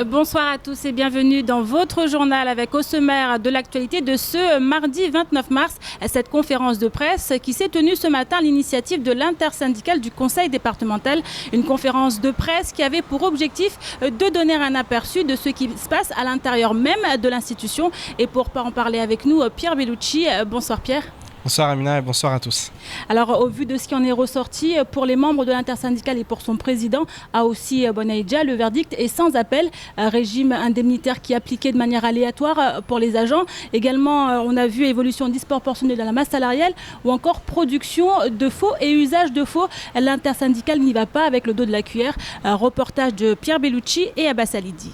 Bonsoir à tous et bienvenue dans votre journal avec au sommaire de l'actualité de ce mardi 29 mars, cette conférence de presse qui s'est tenue ce matin à l'initiative de l'intersyndicale du conseil départemental. Une conférence de presse qui avait pour objectif de donner un aperçu de ce qui se passe à l'intérieur même de l'institution. Et pour en parler avec nous, Pierre Bellucci. Bonsoir Pierre. Bonsoir Amina et bonsoir à tous. Alors au vu de ce qui en est ressorti, pour les membres de l'intersyndicale et pour son président, Aossi Bonaidja, le verdict est sans appel. Régime indemnitaire qui est appliqué de manière aléatoire pour les agents. Également, on a vu évolution disproportionnée de la masse salariale ou encore production de faux et usage de faux. L'intersyndicale n'y va pas avec le dos de la cuillère. Reportage de Pierre Bellucci et Abbas Alidi.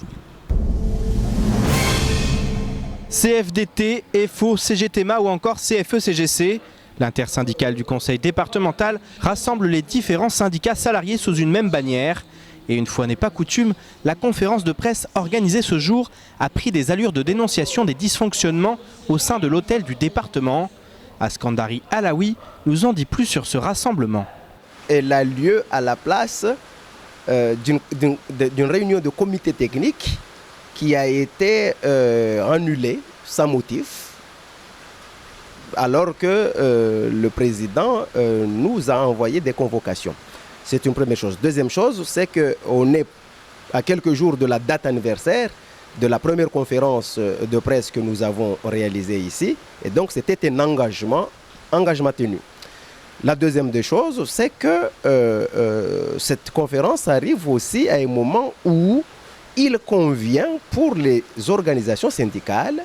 CFDT, FO, CGTMA ou encore CFE-CGC, l'intersyndicale du conseil départemental rassemble les différents syndicats salariés sous une même bannière. Et une fois n'est pas coutume, la conférence de presse organisée ce jour a pris des allures de dénonciation des dysfonctionnements au sein de l'hôtel du département. Askandari Alaoui nous en dit plus sur ce rassemblement. Elle a lieu à la place d'une réunion de comité technique qui a été annulé sans motif, alors que le président nous a envoyé des convocations. C'est une première chose. Deuxième chose, c'est qu'on est à quelques jours de la date anniversaire de la première conférence de presse que nous avons réalisée ici, et donc c'était un engagement tenu. La deuxième des choses, c'est que cette conférence arrive aussi à un moment où il convient pour les organisations syndicales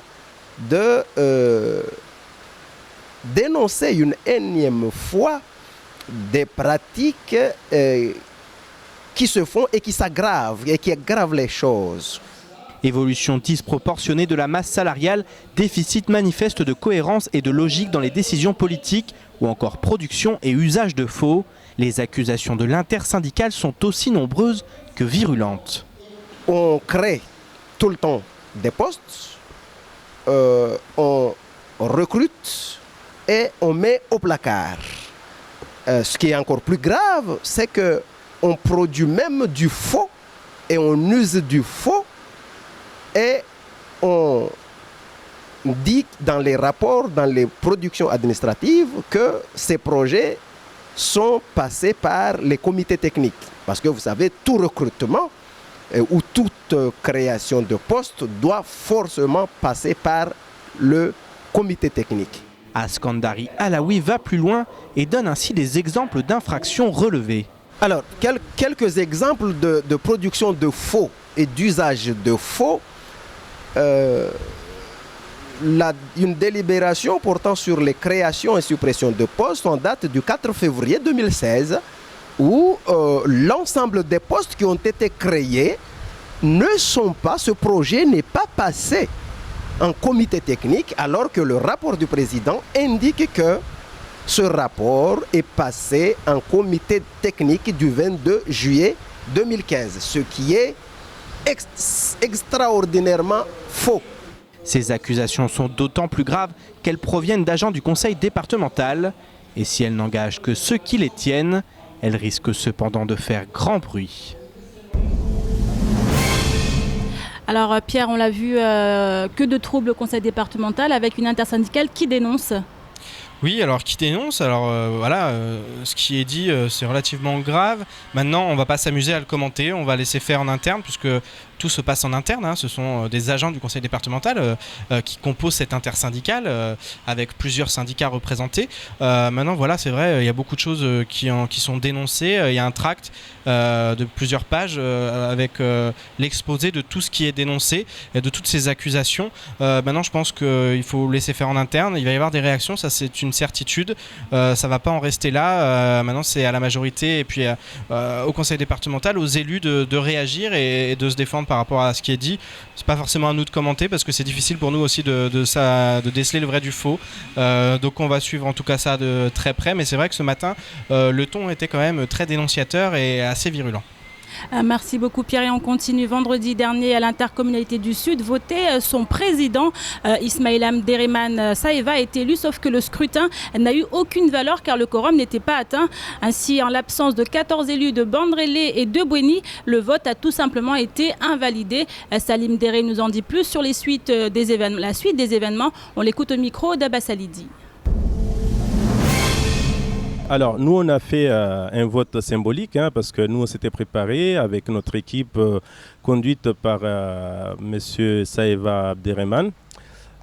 de dénoncer une énième fois des pratiques qui se font et qui s'aggravent et qui aggravent les choses. Évolution disproportionnée de la masse salariale, déficit manifeste de cohérence et de logique dans les décisions politiques ou encore production et usage de faux. Les accusations de l'intersyndicale sont aussi nombreuses que virulentes. On crée tout le temps des postes, on recrute et on met au placard. Ce qui est encore plus grave, c'est qu'on produit même du faux et on use du faux et on dit dans les rapports, dans les productions administratives que ces projets sont passés par les comités techniques. Parce que vous savez, tout recrutement ou toute création de poste doit forcément passer par le comité technique. Askandari Alaoui va plus loin et donne ainsi des exemples d'infractions relevées. Alors, quelques exemples de production de faux et d'usage de faux. Une délibération portant sur les créations et suppressions de postes en date du 4 février 2016 où l'ensemble des postes qui ont été créés ce projet n'est pas passé en comité technique alors que le rapport du président indique que ce rapport est passé en comité technique du 22 juillet 2015, ce qui est extraordinairement faux. Ces accusations sont d'autant plus graves qu'elles proviennent d'agents du conseil départemental. Et si elles n'engagent que ceux qui les tiennent, elles risquent cependant de faire grand bruit. Alors Pierre, on l'a vu, que de troubles au conseil départemental avec une intersyndicale qui dénonce. Oui, alors qui dénonce, ce qui est dit c'est relativement grave. Maintenant, on ne va pas s'amuser à le commenter, on va laisser faire en interne puisque tout se passe en interne. Ce sont des agents du conseil départemental qui composent cette intersyndicale avec plusieurs syndicats représentés. Maintenant, voilà, c'est vrai, il y a beaucoup de choses qui sont dénoncées. Il y a un tract de plusieurs pages avec l'exposé de tout ce qui est dénoncé et de toutes ces accusations. Maintenant, je pense qu'il faut laisser faire en interne. Il va y avoir des réactions, ça c'est une certitude. Ça ne va pas en rester là. Maintenant, c'est à la majorité et puis au conseil départemental, aux élus de réagir et de se défendre par rapport à ce qui est dit. C'est pas forcément à nous de commenter parce que c'est difficile pour nous aussi de déceler le vrai du faux. Donc on va suivre en tout cas ça de très près. Mais c'est vrai que ce matin, le ton était quand même très dénonciateur et assez virulent. Merci beaucoup Pierre et on continue. Vendredi dernier à l'intercommunalité du Sud, voté son président Ismail Abderrahmane Saïva est élu, sauf que le scrutin n'a eu aucune valeur car le quorum n'était pas atteint. Ainsi, en l'absence de 14 élus de Bandrélé et de Bouéni, le vote a tout simplement été invalidé. Salim Déré nous en dit plus sur la suite des événements. On l'écoute au micro d'Abbas Alidi. Alors, nous, on a fait un vote symbolique parce que nous, on s'était préparé avec notre équipe conduite par M. Saïva Abderrahmane.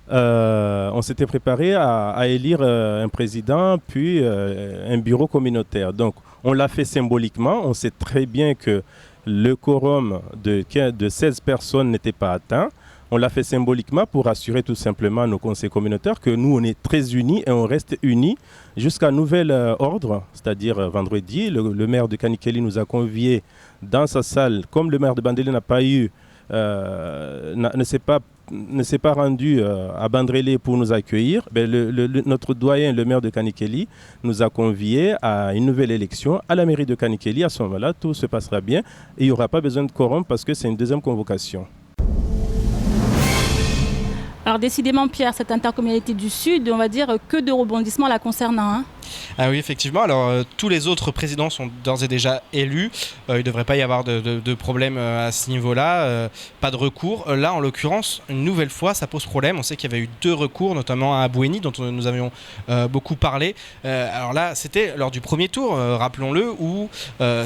On s'était préparé à élire un président puis un bureau communautaire. Donc, on l'a fait symboliquement. On sait très bien que le quorum de 16 personnes n'était pas atteint. On l'a fait symboliquement pour assurer tout simplement à nos conseils communautaires que nous, on est très unis et on reste unis jusqu'à nouvel ordre, c'est-à-dire vendredi. Le maire de Kanikeli nous a conviés dans sa salle. Comme le maire de Bandrélé n'a pas eu, ne s'est pas rendu à Bandrélé pour nous accueillir, notre doyen, le maire de Kanikeli, nous a conviés à une nouvelle élection à la mairie de Kanikeli. À ce moment-là, tout se passera bien et il n'y aura pas besoin de quorum parce que c'est une deuxième convocation. Alors décidément Pierre, cette intercommunalité du Sud, on va dire que de rebondissements la concernant. Ah oui, effectivement. Alors, tous les autres présidents sont d'ores et déjà élus. Il ne devrait pas y avoir de problème à ce niveau-là. Pas de recours. Là, en l'occurrence, une nouvelle fois, ça pose problème. On sait qu'il y avait eu 2 recours, notamment à Bouéni, dont nous avions beaucoup parlé. Alors là, c'était lors du premier tour, rappelons-le, où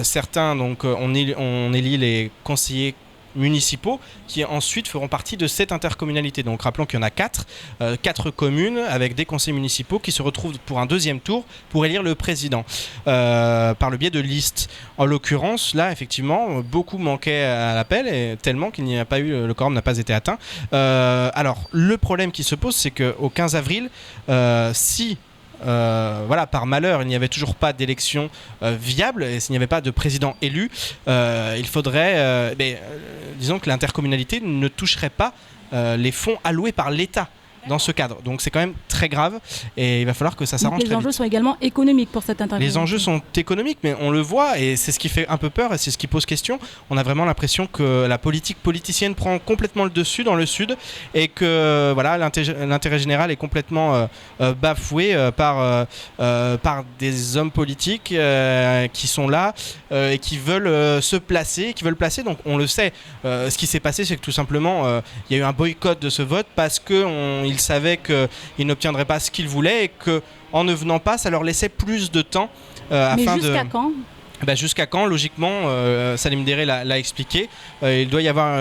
certains, donc, on élit les conseillers municipaux qui ensuite feront partie de cette intercommunalité. Donc rappelons qu'il y en a 4 communes avec des conseils municipaux qui se retrouvent pour un deuxième tour pour élire le président par le biais de listes. En l'occurrence, là effectivement, beaucoup manquaient à l'appel et tellement qu'il n'y a pas eu, le quorum n'a pas été atteint. Alors le problème qui se pose, c'est qu'au 15 avril, si par malheur, il n'y avait toujours pas d'élection viable et s'il n'y avait pas de président élu, il faudrait, disons que l'intercommunalité ne toucherait pas les fonds alloués par l'État dans ce cadre. Donc c'est quand même très grave et il va falloir que ça s'arrange très vite. Les enjeux sont également économiques pour cette intercommunalité. Les enjeux sont économiques, mais on le voit et c'est ce qui fait un peu peur et c'est ce qui pose question. On a vraiment l'impression que la politique politicienne prend complètement le dessus dans le Sud et que voilà, l'intérêt général est complètement bafoué par des hommes politiques qui sont là et qui veulent se placer, Donc on le sait, ce qui s'est passé, c'est que tout simplement il y a eu un boycott de ce vote parce qu'ils savaient qu'ils n'obtiendraient pas ce qu'ils voulaient et qu'en ne venant pas, ça leur laissait plus de temps afin Mais jusqu'à quand ? Jusqu'à quand, logiquement, Salim Déré l'a expliqué, il doit y avoir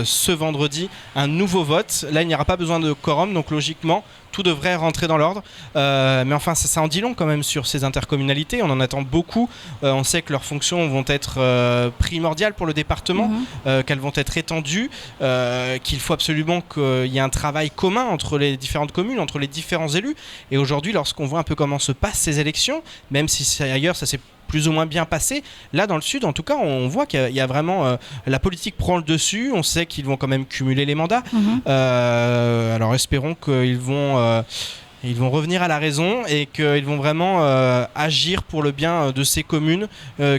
ce vendredi un nouveau vote. Là, il n'y aura pas besoin de quorum, donc logiquement, tout devrait rentrer dans l'ordre. Mais enfin, ça en dit long quand même sur ces intercommunalités. On en attend beaucoup. On sait que leurs fonctions vont être primordiales pour le département, qu'elles vont être étendues, qu'il faut absolument qu'il y ait un travail commun entre les différentes communes, entre les différents élus. Et aujourd'hui, lorsqu'on voit un peu comment se passent ces élections, même si ailleurs ça s'est plus ou moins bien passé. Là, dans le Sud, en tout cas, on voit qu'il y a vraiment... la politique prend le dessus. On sait qu'ils vont quand même cumuler les mandats. Alors, espérons qu'ils vont... ils vont revenir à la raison et qu'ils vont vraiment agir pour le bien de ces communes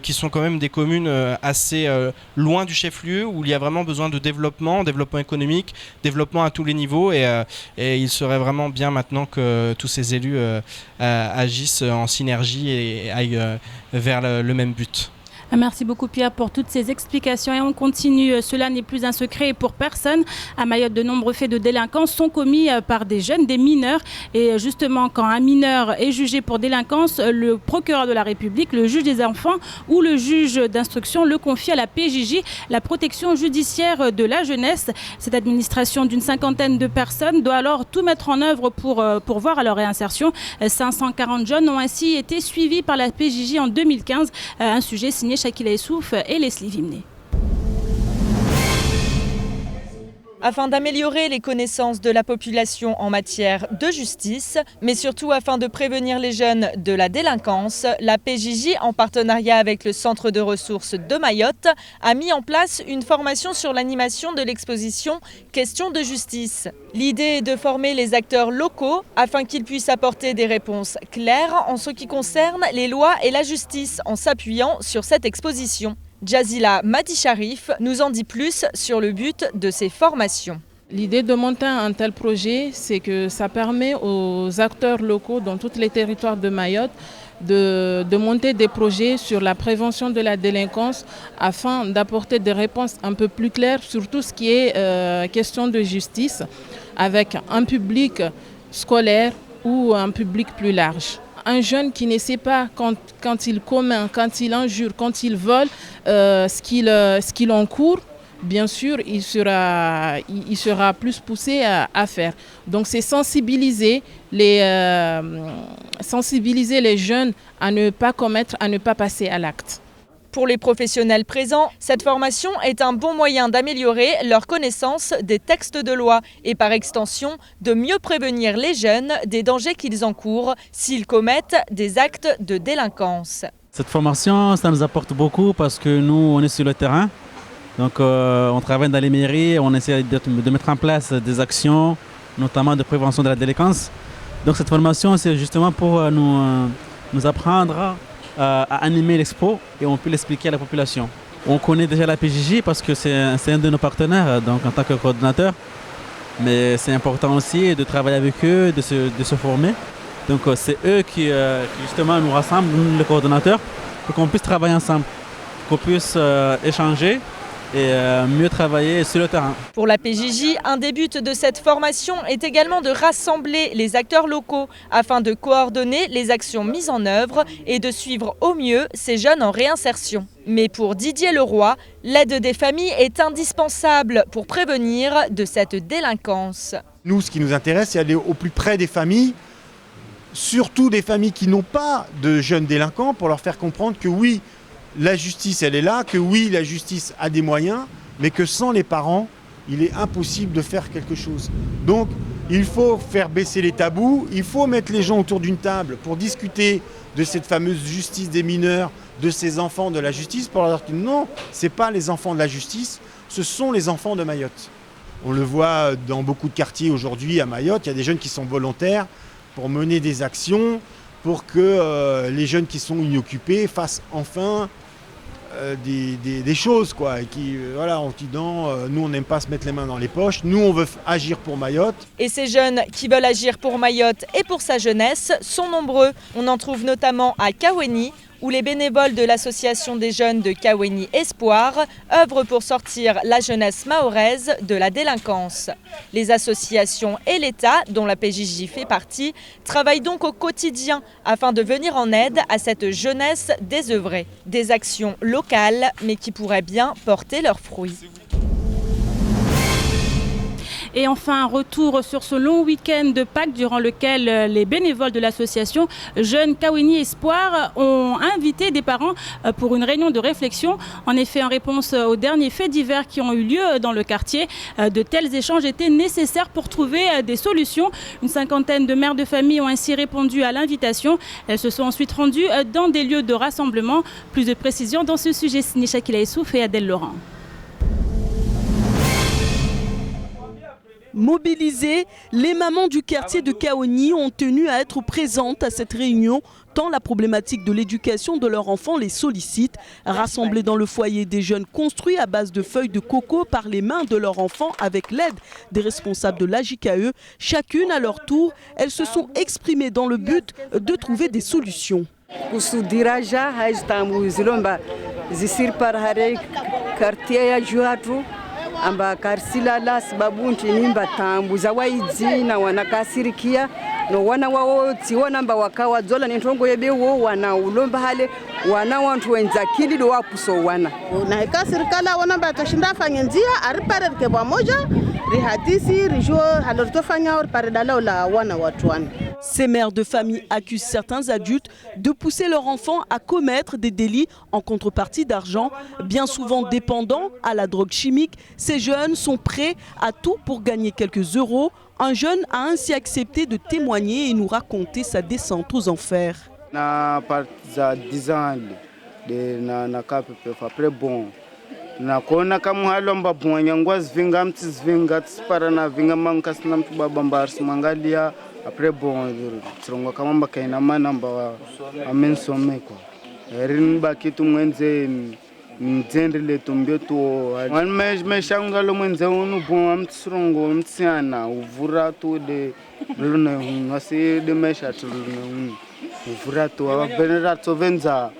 qui sont quand même des communes assez loin du chef-lieu où il y a vraiment besoin de développement économique, développement à tous les niveaux et il serait vraiment bien maintenant que tous ces élus agissent en synergie et aillent vers le même but. Merci beaucoup Pierre pour toutes ces explications et on continue. Cela n'est plus un secret pour personne. À Mayotte, de nombreux faits de délinquance sont commis par des jeunes, des mineurs. Et justement, quand un mineur est jugé pour délinquance, le procureur de la République, le juge des enfants ou le juge d'instruction le confie à la PJJ, la protection judiciaire de la jeunesse. Cette administration d'une 50aine de personnes doit alors tout mettre en œuvre pour voir à leur réinsertion. 540 jeunes ont ainsi été suivis par la PJJ en 2015. Un sujet signé Shakila Essouf et Leslie Vimné. Afin d'améliorer les connaissances de la population en matière de justice, mais surtout afin de prévenir les jeunes de la délinquance, la PJJ, en partenariat avec le Centre de ressources de Mayotte, a mis en place une formation sur l'animation de l'exposition Questions de justice. L'idée est de former les acteurs locaux afin qu'ils puissent apporter des réponses claires en ce qui concerne les lois et la justice en s'appuyant sur cette exposition. Jazila Madicharif nous en dit plus sur le but de ces formations. L'idée de monter un tel projet, c'est que ça permet aux acteurs locaux dans tous les territoires de Mayotte de monter des projets sur la prévention de la délinquance afin d'apporter des réponses un peu plus claires sur tout ce qui est question de justice avec un public scolaire ou un public plus large. Un jeune qui ne sait pas quand il commet, quand il injure, quand il vole, ce qu'il encourt, bien sûr, il sera plus poussé à faire. Donc c'est sensibiliser les jeunes à ne pas commettre, à ne pas passer à l'acte. Pour les professionnels présents, cette formation est un bon moyen d'améliorer leur connaissance des textes de loi et par extension de mieux prévenir les jeunes des dangers qu'ils encourent s'ils commettent des actes de délinquance. Cette formation, ça nous apporte beaucoup parce que nous, on est sur le terrain. Donc on travaille dans les mairies, on essaie de mettre en place des actions, notamment de prévention de la délinquance. Donc cette formation, c'est justement pour nous apprendre à animer l'expo et on peut l'expliquer à la population. On connaît déjà la PJJ parce que c'est un de nos partenaires donc en tant que coordonnateur. Mais c'est important aussi de travailler avec eux, de se former. Donc c'est eux qui justement nous rassemblent, nous les coordonnateurs, pour qu'on puisse travailler ensemble, qu'on puisse échanger et mieux travailler sur le terrain. Pour la PJJ, un des buts de cette formation est également de rassembler les acteurs locaux afin de coordonner les actions mises en œuvre et de suivre au mieux ces jeunes en réinsertion. Mais pour Didier Leroy, l'aide des familles est indispensable pour prévenir de cette délinquance. Nous, ce qui nous intéresse, c'est aller au plus près des familles, surtout des familles qui n'ont pas de jeunes délinquants, pour leur faire comprendre que oui, la justice, elle est là, que oui, la justice a des moyens, mais que sans les parents, il est impossible de faire quelque chose. Donc, il faut faire baisser les tabous, il faut mettre les gens autour d'une table pour discuter de cette fameuse justice des mineurs, de ces enfants de la justice, pour leur dire que non, ce n'est pas les enfants de la justice, ce sont les enfants de Mayotte. On le voit dans beaucoup de quartiers aujourd'hui à Mayotte, il y a des jeunes qui sont volontaires pour mener des actions, pour que les jeunes qui sont inoccupés fassent enfin des choses, quoi, et qui, voilà, en disant nous on n'aime pas se mettre les mains dans les poches, nous on veut agir pour Mayotte. Et ces jeunes qui veulent agir pour Mayotte et pour sa jeunesse sont nombreux. On en trouve notamment à Kaweni, où les bénévoles de l'association des jeunes de Kaweni Espoir œuvrent pour sortir la jeunesse mahoraise de la délinquance. Les associations et l'État, dont la PJJ fait partie, travaillent donc au quotidien afin de venir en aide à cette jeunesse désœuvrée. Des actions locales, mais qui pourraient bien porter leurs fruits. Et enfin, un retour sur ce long week-end de Pâques durant lequel les bénévoles de l'association Jeunes Kaweni Espoir ont invité des parents pour une réunion de réflexion. En effet, en réponse aux derniers faits divers qui ont eu lieu dans le quartier, de tels échanges étaient nécessaires pour trouver des solutions. Une cinquantaine de mères de famille ont ainsi répondu à l'invitation. Elles se sont ensuite rendues dans des lieux de rassemblement. Plus de précisions dans ce sujet, signé Shakila Essouf et Adèle Laurent. Mobilisées, les mamans du quartier de Kaweni ont tenu à être présentes à cette réunion, tant la problématique de l'éducation de leurs enfants les sollicite. Rassemblées dans le foyer des jeunes construits à base de feuilles de coco par les mains de leurs enfants avec l'aide des responsables de l'AJKE, chacune à leur tour, elles se sont exprimées dans le but de trouver des solutions. amba karsilala sababu ntinimba tambuza waidzi na wanakasirikia no wana wao tiwana mba wakawa zola nintongo yebewo wana ulomba hale wana wantu wenzakili do wapuso wana na ikasirikala wana mba toshinda fanya njia aripare ke pamoja rihadisi rijo halortofanya oripare dala la wana watu wana. Ces mères de famille accusent certains adultes de pousser leurs enfants à commettre des délits en contrepartie d'argent. Bien souvent dépendants à la drogue chimique, ces jeunes sont prêts à tout pour gagner quelques euros. Un jeune a ainsi accepté de témoigner et nous raconter sa descente aux enfers. Na parza 10 ans de na KPP après bon na kona kama halomba bwanya ngwazi vinga mtsvinga tsparana vinga mankas na mtubaba mbarsi mangalia. Après bon, trongo kama mbakaina manamba amensome ko. Erin bakitu mwenze mdzendele tombeto meshanga lo mwenzenu bon amtsurongo mtsiana uvura to de lona ngase de mesha to lona uvura to abenera to venza.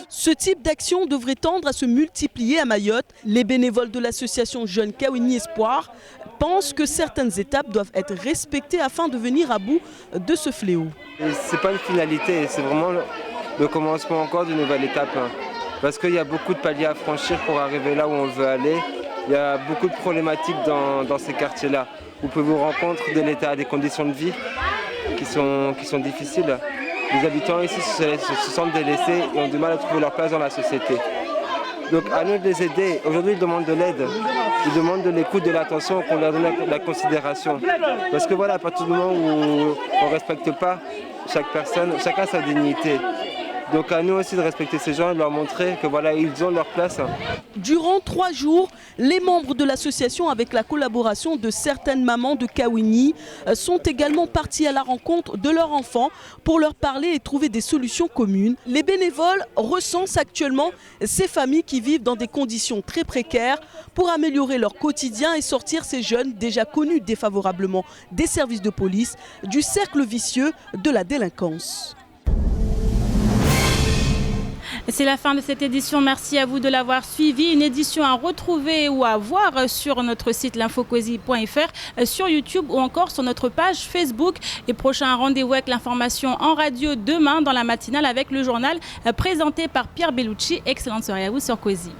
Ce type d'action devrait tendre à se multiplier à Mayotte. Les bénévoles de l'association Jeunes Kawini Espoir pensent que certaines étapes doivent être respectées afin de venir à bout de ce fléau. Ce n'est pas une finalité, c'est vraiment le commencement encore d'une nouvelle étape. Parce qu'il y a beaucoup de paliers à franchir pour arriver là où on veut aller. Il y a beaucoup de problématiques dans ces quartiers-là. Vous pouvez vous rendre compte de l'état des conditions de vie qui sont difficiles. Les habitants ici se sentent délaissés et ont du mal à trouver leur place dans la société. Donc à nous de les aider. Aujourd'hui, ils demandent de l'aide, ils demandent de l'écoute, de l'attention, qu'on leur donne la considération. Parce que voilà, à partir du moment où on ne respecte pas chaque personne, chacun a sa dignité. Donc à nous aussi de respecter ces gens et de leur montrer que voilà, ils ont leur place. Durant 3 jours, les membres de l'association, avec la collaboration de certaines mamans de Kawini, sont également partis à la rencontre de leurs enfants pour leur parler et trouver des solutions communes. Les bénévoles recensent actuellement ces familles qui vivent dans des conditions très précaires pour améliorer leur quotidien et sortir ces jeunes déjà connus défavorablement des services de police du cercle vicieux de la délinquance. C'est la fin de cette édition. Merci à vous de l'avoir suivi. Une édition à retrouver ou à voir sur notre site l'infocosi.fr, sur YouTube ou encore sur notre page Facebook. Et prochain rendez-vous avec l'information en radio demain dans la matinale avec le journal présenté par Pierre Bellucci. Excellente soirée à vous sur Cosi.